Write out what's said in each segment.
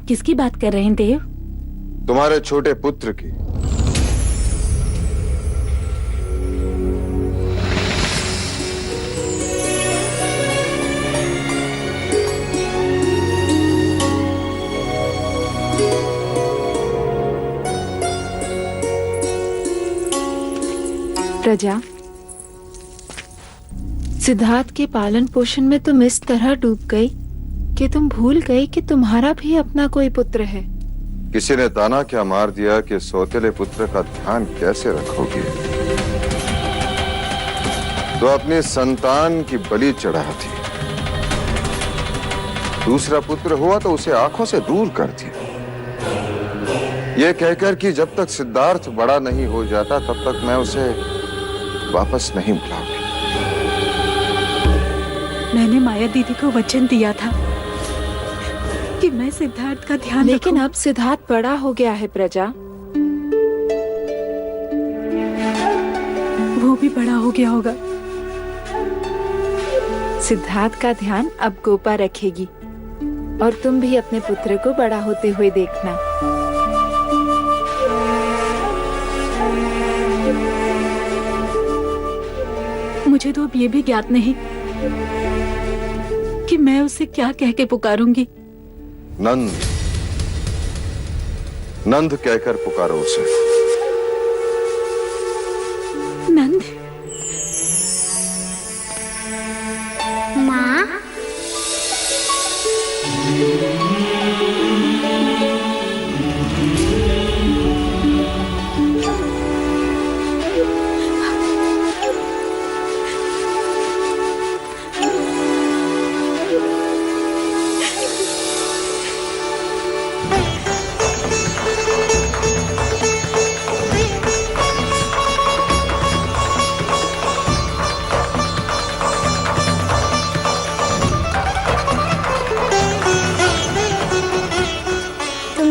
किसकी बात कर रहे हैं देव? तुम्हारे छोटे पुत्र की। प्रजा, सिद्धार्थ के पालन पोषण में तुम इस तरह डूब गई कि तुम भूल गई कि तुम्हारा भी अपना कोई पुत्र है। किसी ने ताना क्या मार दिया कि सौतेले पुत्र का ध्यान कैसे रखोगे, तो अपनी संतान की बलि चढ़ा थी। दूसरा पुत्र हुआ तो उसे आंखों से दूर कर दिया, ये कहकर कि जब तक सिद्धार्थ बड़ा नहीं हो जाता तब तक मैं उसे वापस नहीं बुलाऊंगी। मैंने माया दीदी को वचन दिया था कि मैं सिद्धार्थ का ध्यान लेकिन अब सिद्धार्थ बड़ा हो गया है प्रजा। वो भी बड़ा हो गया होगा। सिद्धार्थ का ध्यान अब गोपा रखेगी और तुम भी अपने पुत्र को बड़ा होते हुए देखना। मुझे तो अब ये भी ज्ञात नहीं कि मैं उसे क्या कह के पुकारूंगी। नंद, नंद कहकर पुकारो उसे। नंद? माँ,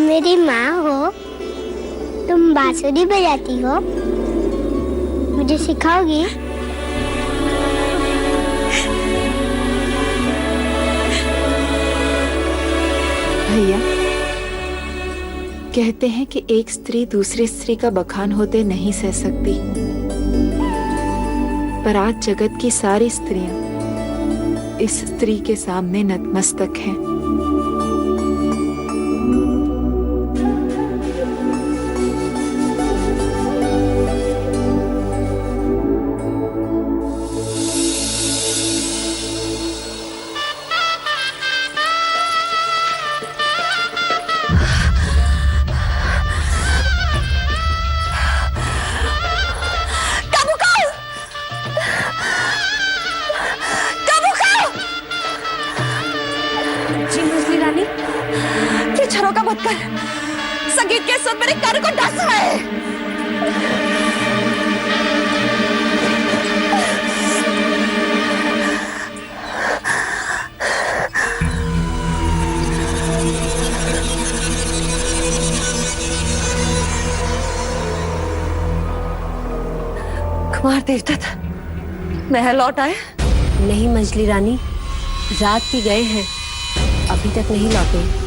मेरी माँ हो, तुम बांसुरी बजाती हो, मुझे सिखाओगी? भैया, कहते हैं कि एक स्त्री दूसरी स्त्री का बखान होते नहीं सह सकती, पर आज जगत की सारी स्त्रियां इस स्त्री के सामने नतमस्तक हैं। झरोका मत कर, संगीत के सुर मेरे कान को डस रहा है। कुमार देवता महल लौट आए? नहीं मंजली रानी, रात की गए हैं, अभी तक नहीं लौटे।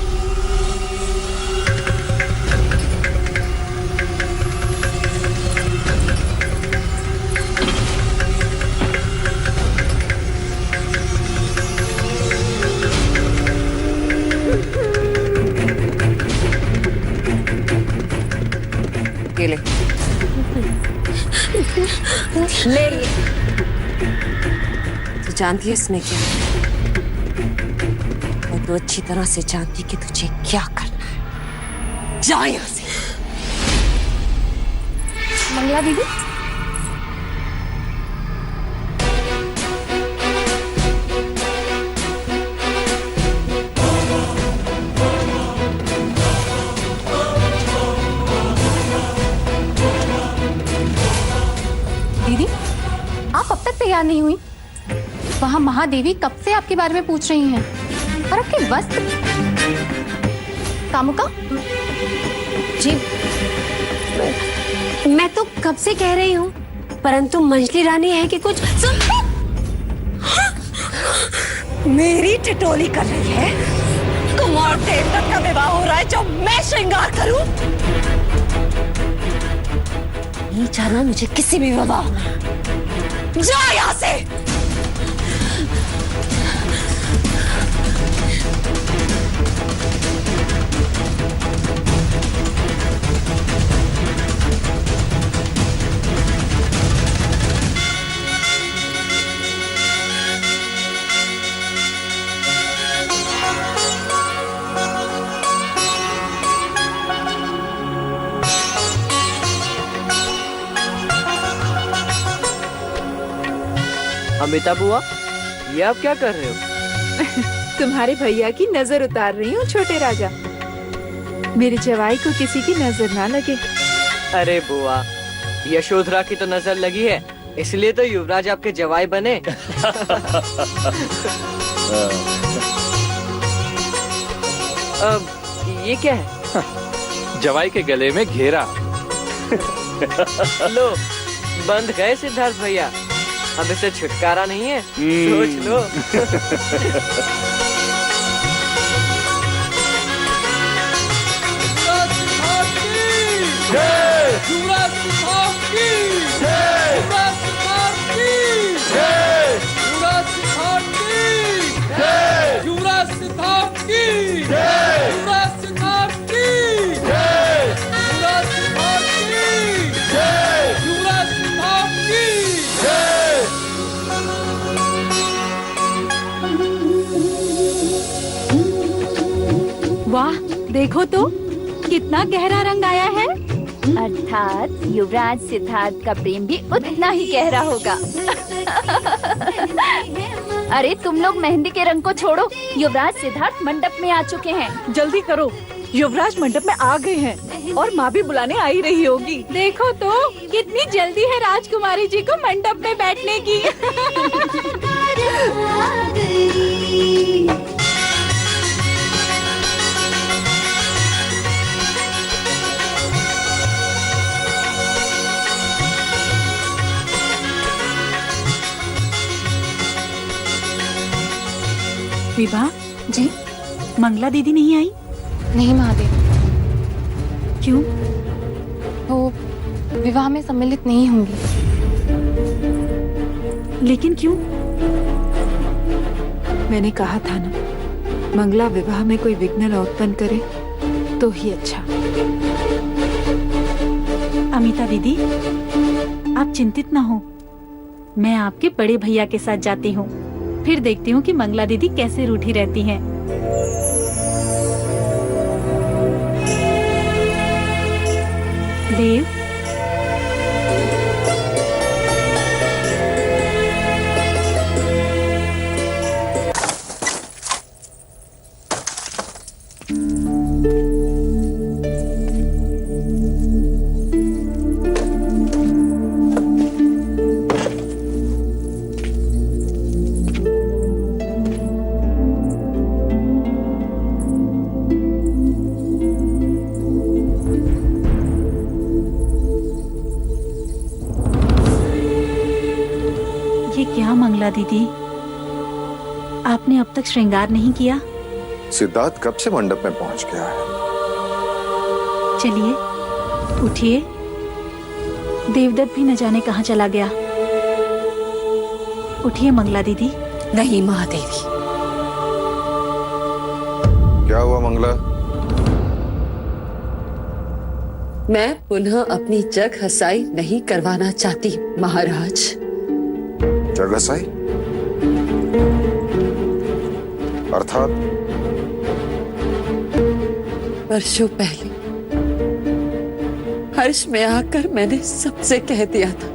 ले ले ये। तू जानती है इसमें क्या है? और तू अच्छी तरह से जानती कि तुझे क्या करना है। जा यहाँ से। मंगला दीदी, दीदी आप अब तक तैयार नहीं हुई? वहाँ महादेवी कब से आपके बारे में पूछ रही हैं। और आपके वस्त्र। कामुका जी, मैं तो कब से कह रही हूँ, परंतु मंजली रानी है कि कुछ मेरी टिटोली कर रही है। कुमार देवदत्त का विवाह हो रहा है जो मैं श्रृंगार करूं? नहीं जाना मुझे किसी भी विवाह में। जा यहां से। अमिता बुआ, ये आप क्या कर रहे हो? तुम्हारे भैया की नजर उतार रही हूँ छोटे राजा। मेरी जवाई को किसी की नजर ना लगे। अरे बुआ, यशोधरा की तो नजर लगी है, इसलिए तो युवराज आपके जवाई बने। अब ये क्या है? जवाई के गले में घेरा। लो, बंध गए सिद्धार्थ भैया। अब इसे छुटकारा नहीं है, सोच लो। वाह, देखो तो कितना गहरा रंग आया है। अर्थात युवराज सिद्धार्थ का प्रेम भी उतना ही गहरा होगा। अरे तुम लोग मेहंदी के रंग को छोड़ो, युवराज सिद्धार्थ मंडप में आ चुके हैं। जल्दी करो, युवराज मंडप में आ गए हैं और माँ भी बुलाने आई रही होगी। देखो तो कितनी जल्दी है राजकुमारी जी को मंडप में बैठने की। विभा जी मंगला दीदी नहीं आई? नहीं महादेव, क्यों? वो विवाह में सम्मिलित नहीं होंगी। लेकिन क्यों? मैंने कहा था ना, मंगला विवाह में कोई विघ्न न उत्पन्न करे तो ही अच्छा। अमिता दीदी, आप चिंतित ना हो, मैं आपके बड़े भैया के साथ जाती हूँ, फिर देखती हूँ कि मंगला दीदी कैसे रूठी रहती हैं। देव, क्या मंगला दीदी, आपने अब तक श्रृंगार नहीं किया? सिद्धार्थ कब से मंडप में पहुंच गया है? चलिए उठिए, देवदत्त भी न जाने कहाँ चला गया। उठिए मंगला दीदी। नहीं महादेवी। क्या हुआ मंगला? मैं पुनः अपनी जग हसाई नहीं करवाना चाहती महाराज। जगसाई अर्थात? वर्षों पहले हर्ष में आकर मैंने सबसे कह दिया था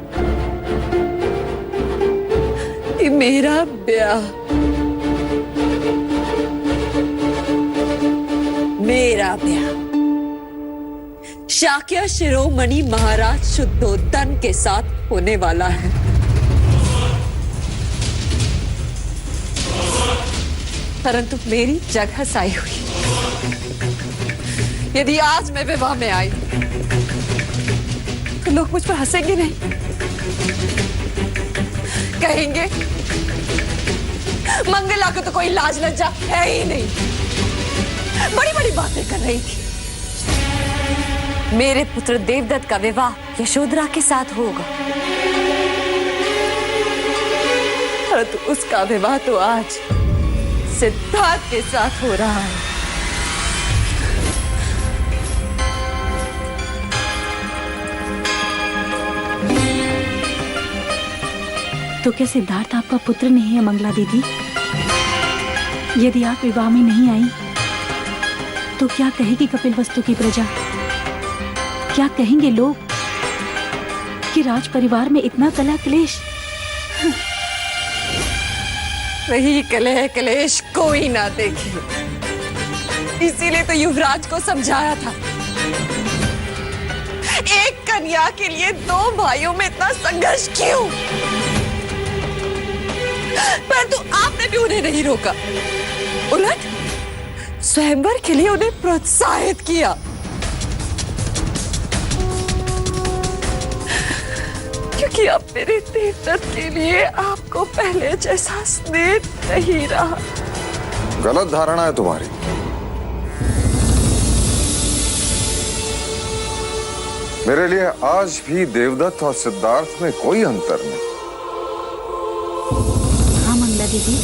कि मेरा ब्याह शाक्य शिरोमणि महाराज शुद्धोदन के साथ होने वाला है। परंतु मेरी जगह साई हुई। यदि आज मैं विवाह में आई तो लोग मुझ पर हंसेंगे नहीं, कहेंगे मंगला को तो कोई लाज लज्जा है ही नहीं। बड़ी बड़ी बातें कर रही थी। मेरे पुत्र देवदत्त का विवाह यशोधरा के साथ होगा, परंतु उसका विवाह तो आज सिद्धार्थ के साथ हो रहा है। तो क्या सिद्धार्थ आपका पुत्र नहीं है मंगला दीदी? यदि आप विवाह में नहीं आई तो क्या कहेगी कपिलवस्तु की प्रजा? क्या कहेंगे लोग कि राज परिवार में इतना कलह क्लेश? वही कलह क्लेश कोई ना देखे, इसीलिए तो युवराज को समझाया था। एक कन्या के लिए दो भाइयों में इतना संघर्ष क्यों? परंतु आपने भी उन्हें नहीं रोका, उलट स्वयंवर के लिए उन्हें प्रोत्साहित किया। क्योंकि अब मेरे देवदत्त के लिए आपको पहले जैसा स्नेह नहीं रहा। गलत धारणा है तुम्हारी। मेरे लिए आज भी देवदत्त और सिद्धार्थ में कोई अंतर नहीं। हाँ मंगला दीदी,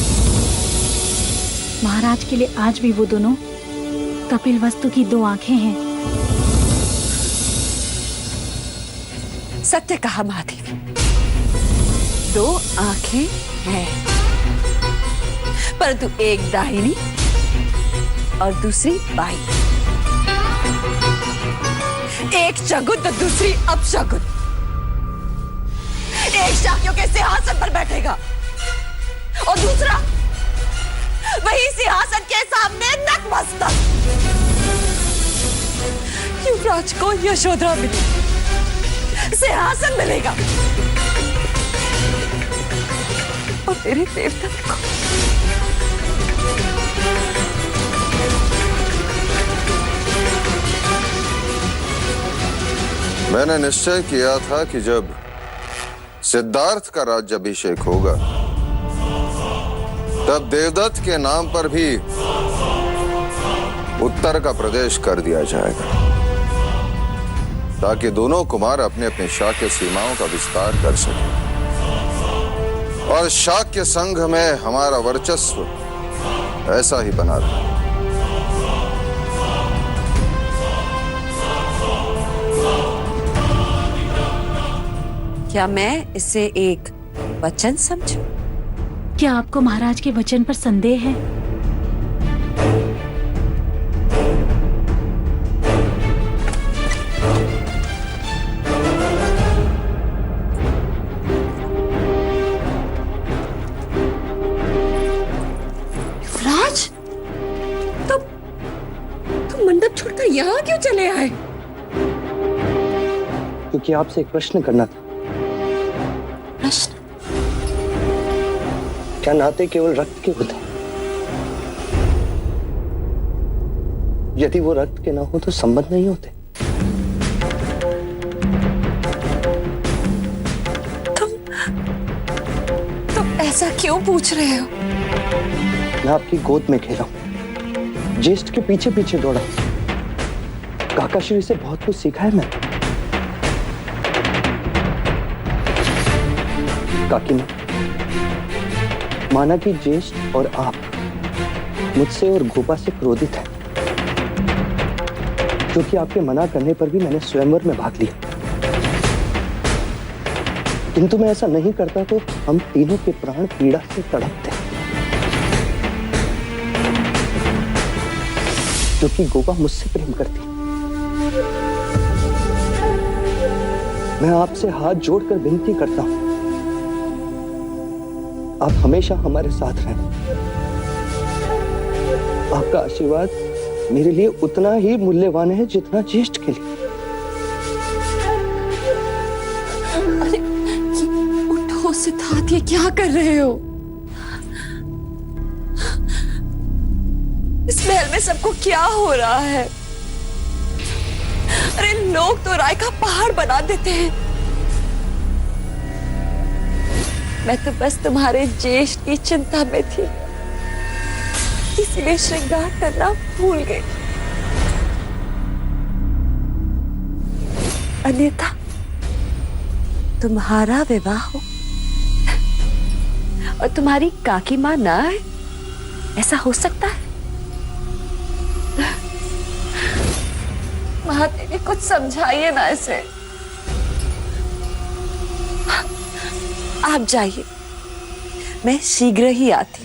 महाराज के लिए आज भी वो दोनों कपिलवस्तु की दो आंखें हैं। सत्य कहा महादेवी, दो आंखें हैं, परंतु एक दाहिनी और दूसरी बाईं। एक शगुन तो दूसरी अपशगुन। एक शाक्यों के सिंहासन पर बैठेगा और दूसरा वही सिंहासन के सामने नतमस्तक। युवराज को यशोधरा मिली, सिंहासन मिलेगा, और मेरे देवदत्त को मैंने निश्चय किया था कि जब सिद्धार्थ का राज्याभिषेक होगा तब देवदत्त के नाम पर भी उत्तर का प्रदेश कर दिया जाएगा, ताकि दोनों कुमार अपने अपने शाक्य सीमाओं का विस्तार कर सकें और शाक्य संघ में हमारा वर्चस्व ऐसा ही बना रहे। क्या मैं इसे एक वचन समझूं? क्या आपको महाराज के वचन पर संदेह है? युवराज, तुम मंडप छोड़कर यहाँ क्यों चले आए? क्योंकि आपसे एक प्रश्न करना था। प्रश्न? क्या नाते केवल रक्त के होते हैं? यदि वो रक्त के ना हो तो संबंध नहीं होते। तुम ऐसा क्यों पूछ रहे हो? मैं आपकी गोद में खेला हूं, ज्येष्ठ के पीछे पीछे दौड़ा, काकाश्री से बहुत कुछ सीखा है मैंने। काकी ने माना कि ज्येष्ठ और आप मुझसे और गोपा से क्रोधित हैं, क्योंकि आपके मना करने पर भी मैंने स्वयंवर में भाग लिया। किंतु मैं ऐसा नहीं करता तो हम तीनों के प्राण पीड़ा से तड़पते, क्योंकि गोपा मुझसे प्रेम करती। मैं आपसे हाथ जोड़कर विनती करता हूं, आप हमेशा हमारे साथ रहें। आपका आशीर्वाद मेरे लिए उतना ही मूल्यवान है जितना ज्येष्ठ के लिए। अरे उठो सिद्धार्थ, ये क्या कर रहे हो? इस महल में सबको क्या हो रहा है? अरे लोग तो राय का पहाड़ बना देते हैं। मैं तो बस तुम्हारे ज्येष्ठ की चिंता में थी। इसीलिए श्रृंगार करना भूल गए। अन्यथा तुम्हारा विवाह हो और तुम्हारी काकी मां ना आए, ऐसा हो सकता है? महादेवी कुछ समझाइए ना इसे। आप जाइए, मैं शीघ्र ही आती।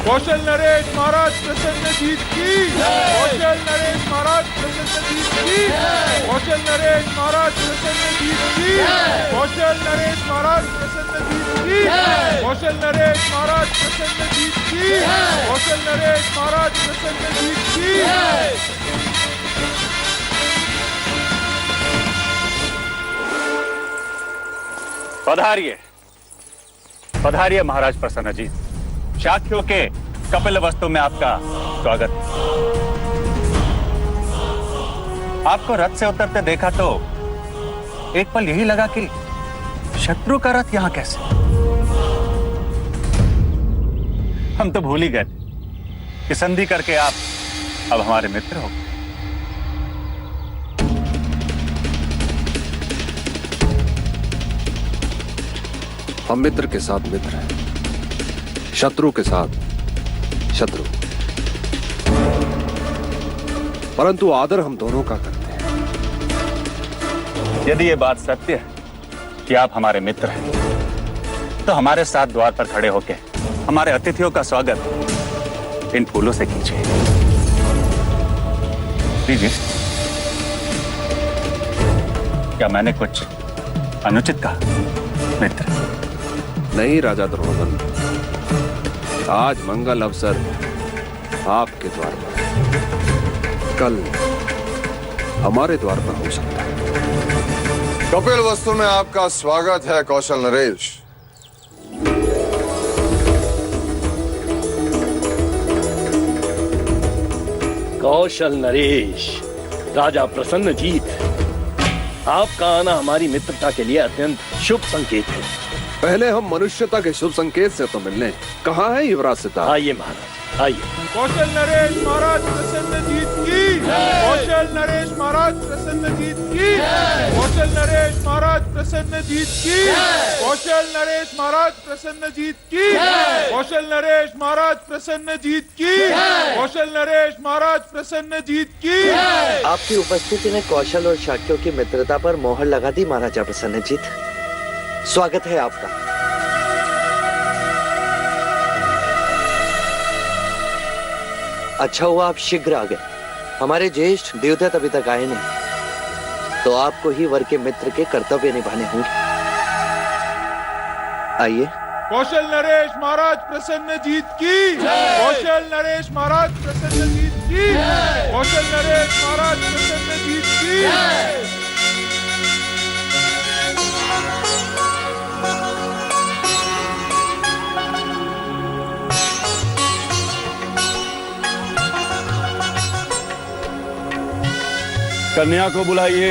कौशल नरेश महाराज प्रसन्न जीत की। कौशल नरेश महाराज प्रसन्न जीत की। कौशल नरेश महाराज प्रसन्न जीत की। कौशल नरेश महाराज प्रसन्न जीत की। कौशल नरेश महाराज प्रसन्न जीत की। कौशल नरेश महाराज प्रसन्न जीत की। पधारिए, पधारिए महाराज प्रसन्नजीत। शाक्यों के कपिल वस्तु में आपका स्वागत। आपको रथ से उतरते देखा तो एक पल यही लगा कि शत्रु का रथ यहां कैसे। हम तो भूल ही गए कि संधि करके आप अब हमारे मित्र हो। हम मित्र के साथ मित्र हैं, शत्रु के साथ शत्रु, परंतु आदर हम दोनों का करते हैं। यदि ये बात सत्य है कि आप हमारे मित्र हैं, तो हमारे साथ द्वार पर खड़े होकर हमारे अतिथियों का स्वागत इन फूलों से कीजिए। लीजिए। क्या मैंने कुछ अनुचित कहा मित्र? नहीं राजा द्रोणादन, आज मंगल अवसर आपके द्वार पर, कल हमारे द्वार पर हो सकता है। कपिल वस्तु में आपका स्वागत है कौशल नरेश। कौशल नरेश, राजा प्रसन्नजीत, आपका आना हमारी मित्रता के लिए अत्यंत शुभ संकेत है। पहले हम मनुष्यता के शुभ संकेत से तो मिलने। कहाँ है युवराज सिद्धार्थ? आइए महाराज, आइए। कौशल नरेश महाराज प्रसन्न जीत की। कौशल नरेश महाराज प्रसन्न जीत की। कौशल नरेश महाराज प्रसन्न जीत की। कौशल नरेश महाराज प्रसन्न जीत की। कौशल नरेश महाराज प्रसन्न जीत की। कौशल नरेश महाराज प्रसन्न जीत की। आपकी उपस्थिति ने कौशल और शाक्यों की मित्रता पर मोहर लगा दी महाराजा प्रसन्नजीत। स्वागत है आपका। अच्छा हुआ आप शीघ्र आ गए। हमारे ज्येष्ठ देवदत्त अभी तक आए नहीं, तो आपको ही वर के मित्र के कर्तव्य निभाने होंगे। आइए। कौशल नरेश महाराज प्रसन्न जीत की। कौशल नरेश महाराज प्रसन्न जीत की। कौशल नरेश महाराज प्रसन्न जीत की। कन्या को बुलाइए।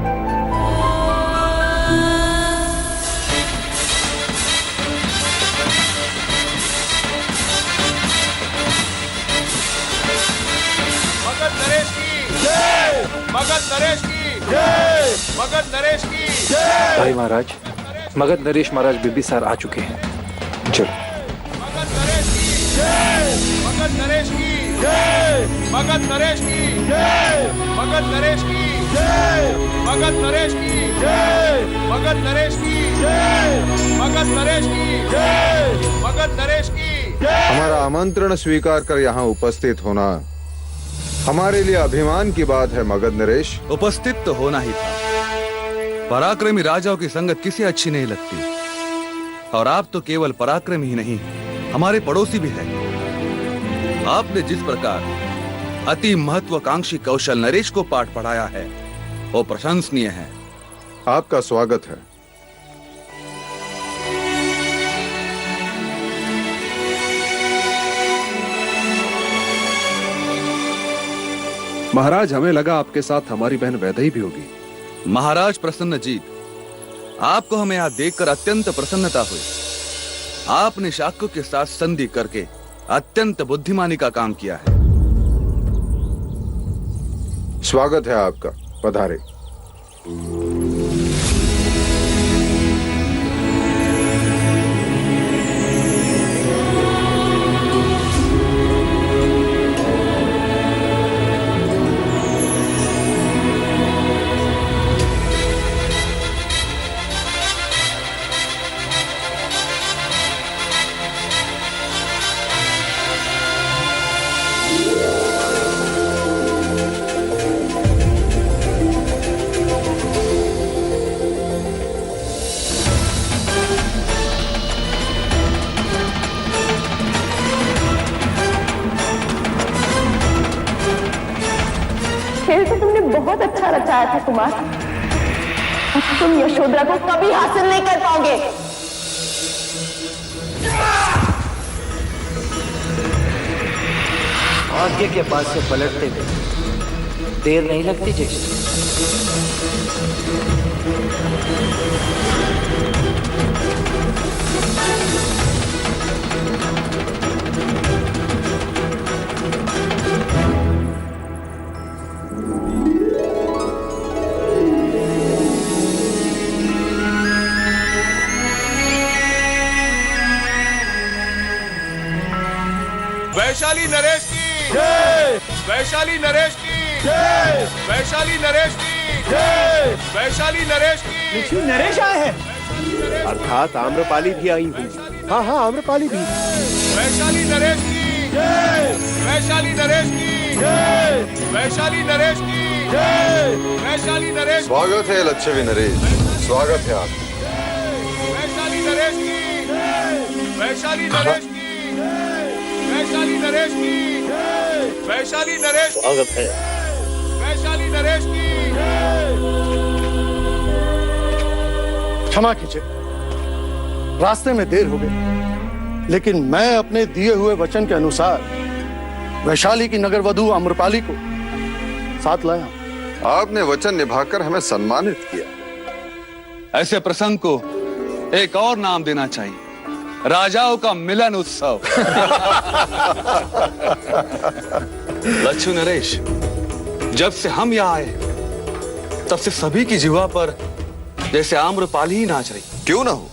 मगध नरेश की जय, मगध नरेश की जय। भाई महाराज, मगध नरेश महाराज बिंबिसार आ चुके हैं। चलो। मगध नरेश की जय, मगध नरेश की जय, मगध नरेश की जय, मगध नरेश की जय, मगध नरेश की जय, मगध नरेश की जय, मगध नरेश की जय, मगध नरेश की जय। हमारा आमंत्रण स्वीकार कर यहाँ उपस्थित होना हमारे लिए अभिमान की बात है। मगध नरेश, उपस्थित तो होना ही था। पराक्रमी राजाओं की संगत किसे अच्छी नहीं लगती, और आप तो केवल पराक्रमी ही नहीं, हमारे पड़ोसी भी हैं। आपने जिस प्रकार अति महत्वाकांक्षी कौशल नरेश को पाठ पढ़ाया है वो प्रशंसनीय है। आपका स्वागत है। महाराज, हमें लगा आपके साथ हमारी बहन वैदेही भी होगी। महाराज प्रसन्नजीत, आपको हमें यहाँ देखकर अत्यंत प्रसन्नता हुई। आपने शाक्यों के साथ संधि करके अत्यंत बुद्धिमानी का काम किया है। स्वागत है आपका, पधारे। खेल तो तुमने बहुत अच्छा रचाया था कुमार, तुम यशोधरा को कभी हासिल नहीं कर पाओगे। भाग्य के पास से पलटते हुए देर नहीं लगती ज्येष्ठ। वैशाली नरेश की जय, वैशाली नरेश की जय, वैशाली नरेश की जय, वैशाली नरेश की नरेश आए हैं, अर्थात आम्रपाली भी आई हुई। हाँ हाँ, आम्रपाली भी। वैशाली नरेश की जय, वैशाली नरेश की जय, वैशाली नरेश की जय, वैशाली नरेश। स्वागत है लच्छवी नरेश, स्वागत है आप। वैशाली नरेश की जय, वैशाली नरेश की वैशाली नरेश की वैशाली नरेश, स्वागत है। वैशाली नरेश की। क्षमा कीजिए, रास्ते में देर हो गई, लेकिन मैं अपने दिए हुए वचन के अनुसार वैशाली की नगर वधू आम्रपाली को साथ लाया। आपने वचन निभाकर हमें सम्मानित किया। ऐसे प्रसंग को एक और नाम देना चाहिए, राजाओं का मिलन उत्सव। लच्छू नरेश, जब से हम यहाँ आए तब से सभी की जिह्वा पर जैसे आम्रपाली ही नाच रही। क्यों ना हो,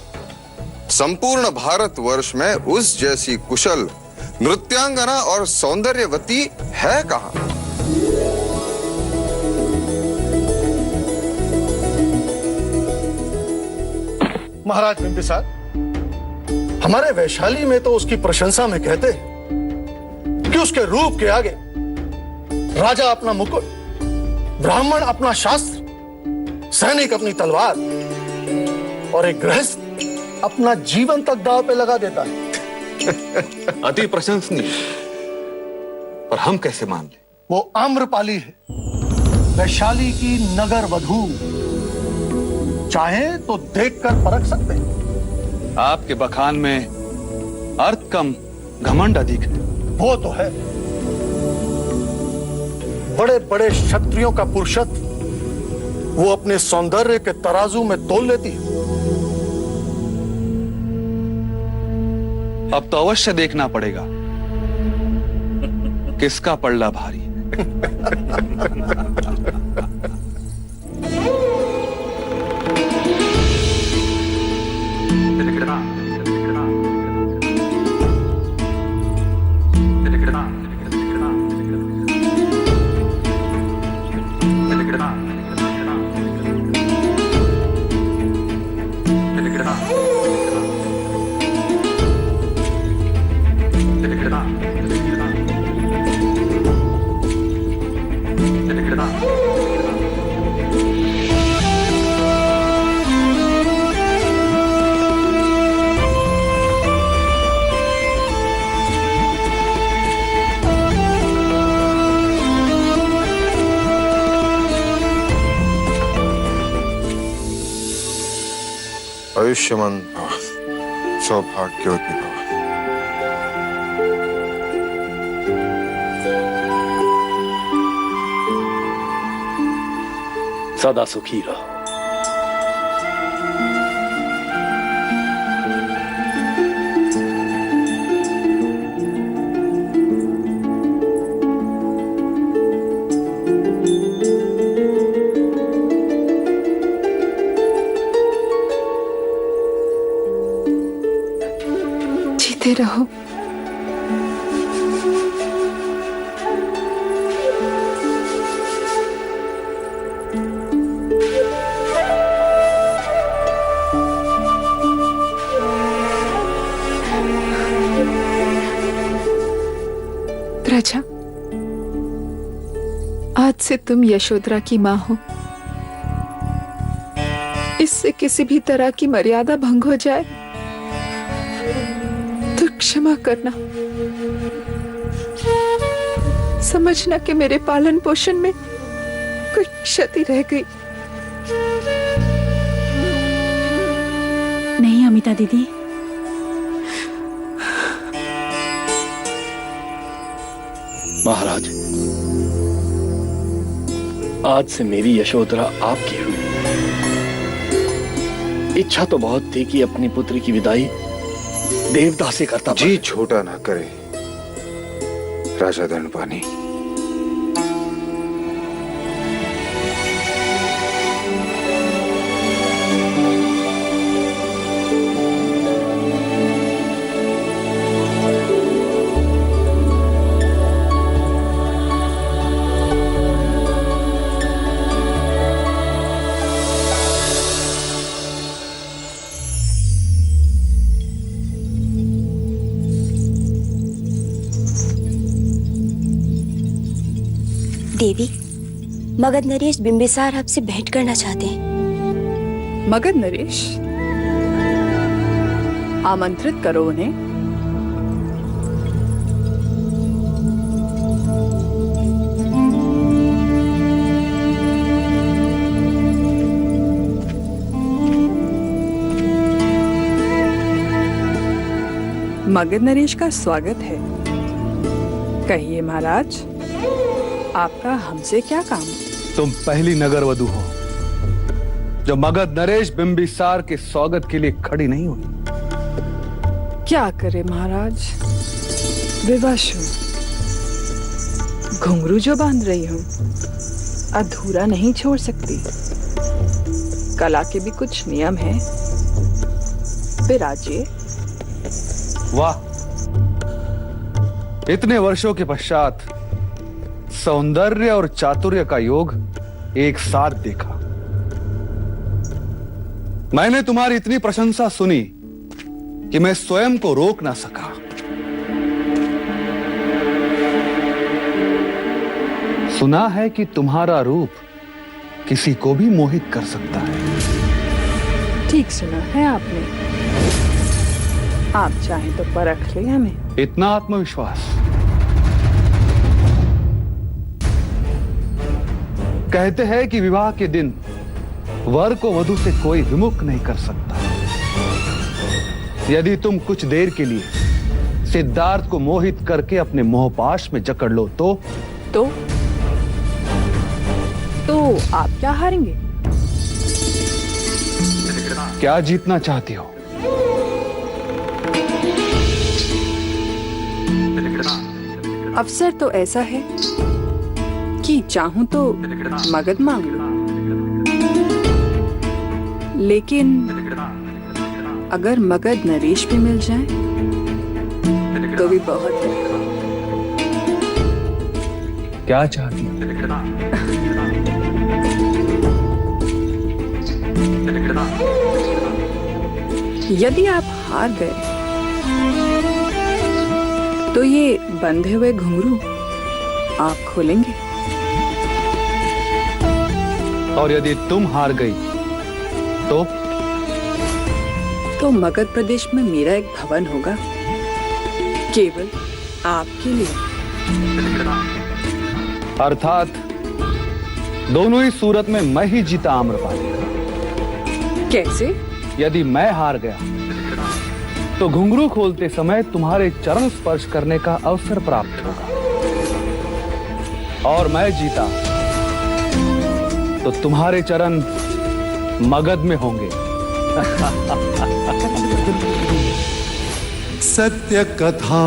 संपूर्ण भारतवर्ष में उस जैसी कुशल नृत्यांगना और सौंदर्यवती है कहां? महाराज बिंबिसार, हमारे वैशाली में तो उसकी प्रशंसा में कहते हैं कि उसके रूप के आगे राजा अपना मुकुट, ब्राह्मण अपना शास्त्र, सैनिक अपनी तलवार और एक गृहस्थ अपना जीवन तक दांव पे लगा देता है। अति प्रशंसनीय, पर हम कैसे मान ले? वो आम्रपाली है, वैशाली की नगर वधू। चाहे तो देखकर परख सकते हैं। आपके बखान में अर्थ कम घमंड अधिक है। वो तो है, बड़े बड़े क्षत्रियों का पुरुषत्व वो अपने सौंदर्य के तराजू में तोल लेती है। अब तो अवश्य देखना पड़ेगा किसका पल्ला भारी है। आयुष्यमान भव, सौभाग्यवती भव। सदा सुखी रहो। जीते रहो। प्रजा, आज से तुम यशोधरा की मां हो। इससे किसी भी तरह की मर्यादा भंग हो जाए तो क्षमा करना। समझना कि मेरे पालन पोषण में कोई क्षति रह गई। नहीं अमिता दीदी, महाराज, आज से मेरी यशोधरा आपकी हुई। इच्छा तो बहुत थी कि अपनी पुत्री की विदाई देवता से करता। जी छोटा ना करे राजा दंडपानी। देवी, मगध नरेश बिंबिसार आपसे भेंट करना चाहते हैं। मगध नरेश, आमंत्रित करो उन्हें। मगध नरेश का स्वागत है। कहिए महाराज, आपका हमसे क्या काम? तुम पहली नगर वधू हो जो मगध नरेश बिंबिसार के स्वागत के लिए खड़ी नहीं हुई। क्या करे महाराज, विवश हूं। घुंघरू जो बांध रही हूं अधूरा नहीं छोड़ सकती। कला के भी कुछ नियम हैं। विराजिए। वाह, इतने वर्षों के पश्चात सौंदर्य और चातुर्य का योग एक साथ देखा। मैंने तुम्हारी इतनी प्रशंसा सुनी कि मैं स्वयं को रोक ना सका। सुना है कि तुम्हारा रूप किसी को भी मोहित कर सकता है। ठीक सुना है आपने। आप चाहें तो परख ले हमें। इतना आत्मविश्वास? कहते हैं कि विवाह के दिन वर को वधू से कोई विमुख नहीं कर सकता। यदि तुम कुछ देर के लिए सिद्धार्थ को मोहित करके अपने मोहपाश में जकड़ लो तो आप क्या हारेंगे? क्या जीतना चाहती हो? अवसर तो ऐसा है कि चाहूं तो मगध मांग लूं, लेकिन अगर मगध नरेश भी मिल जाए तो भी बहुत है। क्या चाहती हो? यदि आप हार गए तो ये बंधे हुए घुंघरू आप खोलेंगे, और यदि तुम हार गई तो मगध प्रदेश में मेरा एक भवन होगा केवल आपके लिए। अर्थात दोनों ही सूरत में मैं ही जीता आम्रपाली। कैसे? यदि मैं हार गया तो घुंघरू खोलते समय तुम्हारे चरण स्पर्श करने का अवसर प्राप्त होगा, और मैं जीता तो तुम्हारे चरण मगध में होंगे। सत्य कथा